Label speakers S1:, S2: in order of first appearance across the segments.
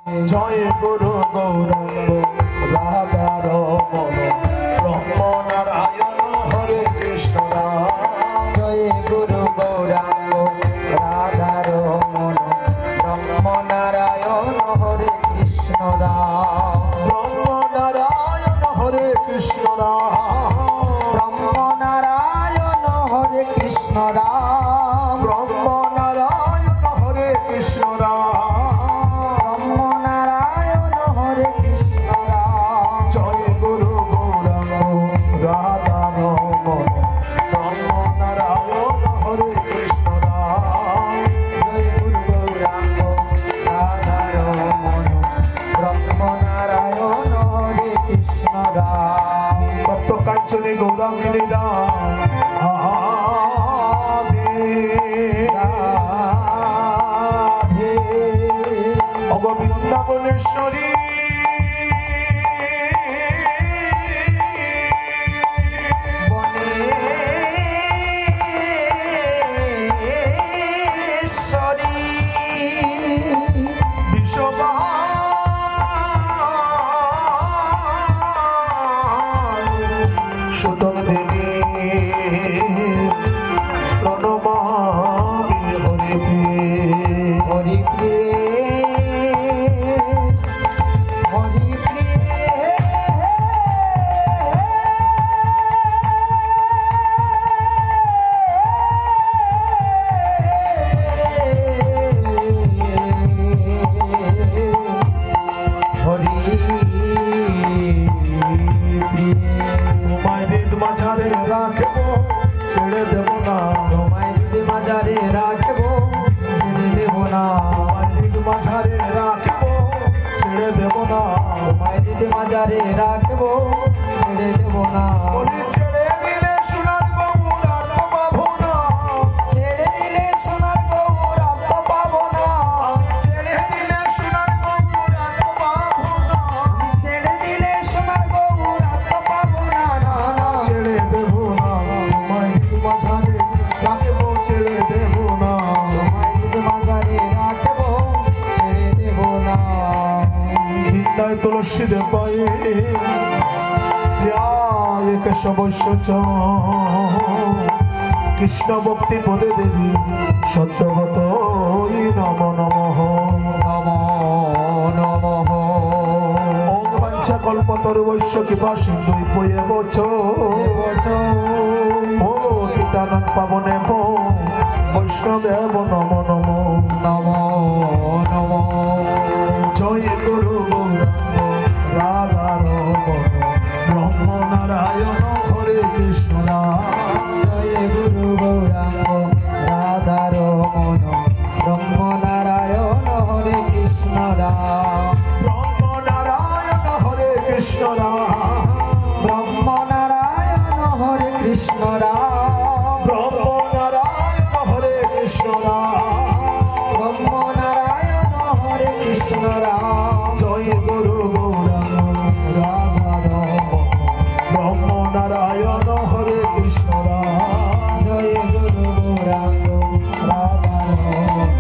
S1: জয় গুরু গৌরাঙ্গ রাধার মন ব্রহ্ম নারায়ণ হরে কৃষ্ণ রাম।
S2: জয় গুরু গৌরাঙ্গ রাধার মন ব্রহ্ম নারায়ণ হরে কৃষ্ণ রাম।
S1: ব্রহ্ম নারায়ণ হরে কৃষ্ণ রাম।
S2: ব্রহ্ম নারায়ণ হরে কৃষ্ণ রাম।
S1: ব্রহ্ম নারায়ণ হরে কৃষ্ণ রাম।
S2: ব্রহ্ম নারায়ণ হরে কৃষ্ণ রাম।
S1: জয় গুরু গৌরাঙ্গ রাধার মন ব্রহ্ম নারায়ণ হরে কৃষ্ণ রাম।
S2: জয় গুরু গৌরাঙ্গ রাধার মন ব্রহ্ম নারায়ণ হরে কৃষ্ণ রাম।
S1: ভক্ত কাঞ্চনী গৌরাঙ্গিনী রাম
S2: রাধে
S1: অব বৃন্দাবনেশ্বরী
S2: বনেশ্বরী
S1: সুতম দেবী প্রণমামি হরি
S2: হরি হরি
S1: মায়ের মাঝারে রাখবো ছেড়ে দেব না।
S2: মায়ের মাজারে রাখবো ছেড়ে দেব না।
S1: মায়ের মাঝারে রাখবো ছেড়ে দেব না।
S2: মায়ের মাজারে রাখবো ছেড়ে দেব না।
S1: বলি ছেড়ে দিলে সোনার বাবুর আর পাবো না।
S2: ছেড়ে দিলে সোনার গৌর আর তো পাবো না।
S1: ছেড়ে দিলে সোনার বাবুর আর পাবো না।
S2: ছেড়ে দিলে সোনার গৌর আর তো পাবো না। না না
S1: ছেড়ে দেব না। মায়ের মাঝারে রাখবো ছেড়ে দেব না।
S2: মায়ের মাজারে রাখবো ছেড়ে দেব না।
S1: বিদ্যায় তুলসী দেব পায়ে কেশবৈশ্য কৃষ্ণ ভক্তি পদে দেবী সত্যগত নম নমঃ
S2: নম নমঃ
S1: ওম বাঞ্ছা কল্পতরুবৈশ্য কৃপা সিন্ধু পয়ে বচ ও তিতানন পাবনে ভো বৈষ্ণবেব নম নম
S2: নম নম
S1: জয় গুরু গৌরাঙ্গ রাধার মন ব্রহ্ম নারায়ণ হরে কৃষ্ণ রাম।
S2: জয় গুরু গৌরাঙ্গ রাধার মন ব্রহ্ম নারায়ণ হরে কৃষ্ণ রাম।
S1: ব্রহ্ম নারায়ণ হরে কৃষ্ণ রাম।
S2: ব্রহ্ম নারায়ণ হরে কৃষ্ণ রাম।
S1: ব্রহ্ম নারায়ণ হরে কৃষ্ণ রাম।
S2: ব্রহ্ম নারায়ণ হরে কৃষ্ণ রাম।
S1: জয় গুরু গৌরাঙ্গ রাধার মন ব্রহ্ম নারায়ণ হরে কৃষ্ণ রাম।
S2: জয় গুরু গৌরাঙ্গ রাধার মন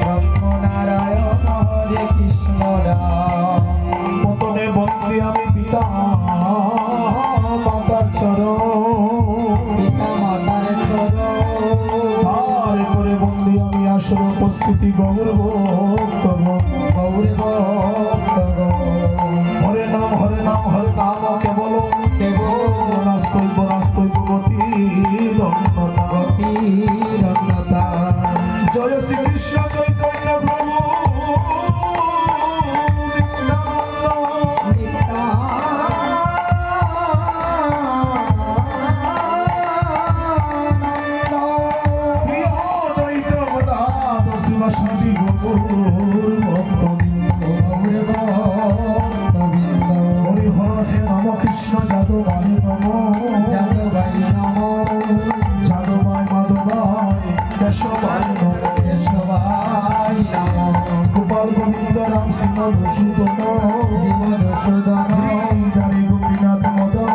S2: ব্রহ্ম নারায়ণ হরে কৃষ্ণ রাম।
S1: পতনে বন্দী আমি পিতা মাতার চরণ
S2: পিতা মাতার চরণ
S1: তারপরে বন্দী আমি আসর উপস্থিতি গৌর ভক্তগণ।
S2: গৌরব
S1: হরে নাম হরে নাম হরে নাম কেবল
S2: কেবল
S1: বনস্তৈবতী রণ্যতা।
S2: গতিরন্নতা
S1: জয় শ্রীকৃষ্ণ চৈতন্য প্রভু নিত্যানন্দ। শ্রী অদ্বৈত গদাধর শিবাসাদি গৌর ভক্তবৃন্দ। হরি হর হে নম কৃষ্ণ যাদবায় নম।
S2: যাদবাই নম
S1: যাদবায় মাধবায় কেশবায় নম।
S2: কেশবাই নম
S1: গোপাল গোবিন্দ রাম সিংহ ভূষিতন
S2: শ্রীমধুসূদন
S1: হরি গোপীনাথ মদন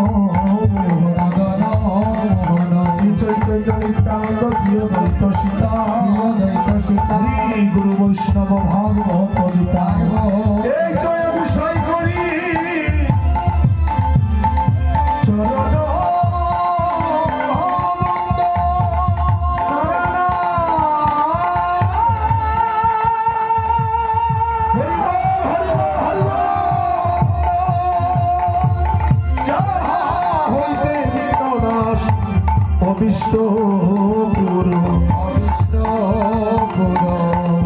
S2: মদন মোহন
S1: শ্রী চৈতন্য নিত্যানন্দ শ্রী অদ্বৈত সীতা
S2: শ্রী অদ্বৈত সীতা
S1: শ্রী গুরু বৈষ্ণব ভাগবত গীতা অবিষ্ট গুরু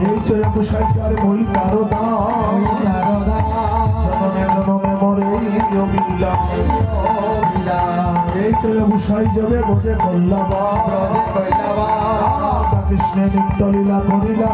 S1: এই চরে কুশাইকার মই তারো দাম জনমে জনমে মরে অবিলা এই চরে কুশাই যাবে বোঝে কল্লাবা কৃষ্ণে নিত্য লীলা করিলা